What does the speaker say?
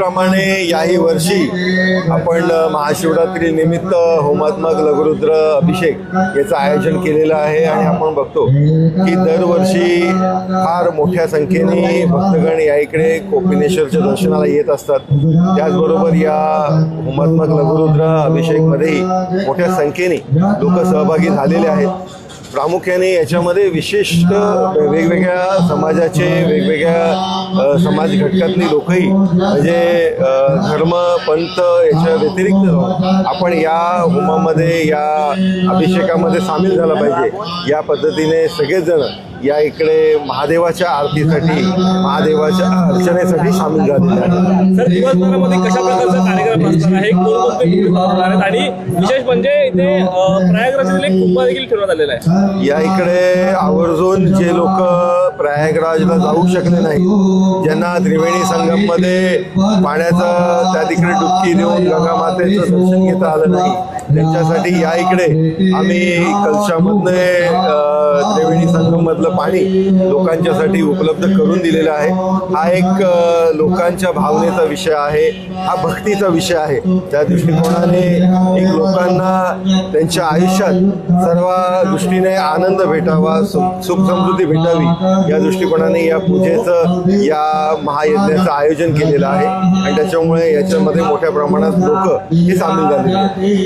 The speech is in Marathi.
दरवर्षीप्रमाणे याही वर्षी आपण महाशिवरात्री निमित्त होमात्मक लघुरुद्र अभिषेक याचं आयोजन केलेलं आहे आणि आपण बघतो की दरवर्षी फार मोठ्या संख्येने भक्तगण या इकडे कोपिनेश्वरच्या दर्शनाला येत असतात. त्याचबरोबर या होमात्मक लघुरुद्र अभिषेकमध्येही मोठ्या संख्येने लोक सहभागी झालेले आहेत. प्रामुख्याने याच्यामध्ये विशिष्ट वेगवेगळ्या समाजाचे वेगवेगळ्या समाज घटकातली लोकही म्हणजे धर्म पंथ याच्या व्यतिरिक्त आपण या होमामध्ये या अभिषेकामध्ये सामील झाला पाहिजे या पद्धतीने सगळेच जण या इकडे महादेवाच्या आरतीसाठी महादेवाच्या अर्चनेसाठी सामील झालेले आहेत. सर, दिवसभरामध्ये कशा प्रकारचा कार्यक्रम असणार आहे, कोणकोणते होणार आहेत आणि विशेष म्हणजे इथे प्रयागराजमध्ये एक कुंभ देखील ठेवण्यात आलेला आहे. या इकडे आवर्जून जे लोक प्रयागराजला जाऊ शकले नाही, ज्यांना त्रिवेणी संगममध्ये पाण्याचं त्या तिकडे डुबकी देऊन गंगा मातेचं दर्शन घेता आलं नाही, त्यांच्यासाठी या इकडे आम्ही कलशामधले त्रिवेणी संगम मधलं पाणी लोकांच्यासाठी उपलब्ध करून दिलेलं आहे. हा एक लोकांच्या भावनेचा विषय आहे, हा भक्तीचा विषय आहे. त्या दृष्टिकोनाने एक लोकांना त्यांच्या आयुष्यात सर्व दृष्टीने आनंद भेटावा, सुख समृद्धी भेटावी या दृष्टिकोनाने या पूजेचं या महायज्ञाचं आयोजन केलेलं आहे आणि त्याच्यामुळे याच्यामध्ये मोठ्या प्रमाणात लोक हे सामील झालेले आहेत.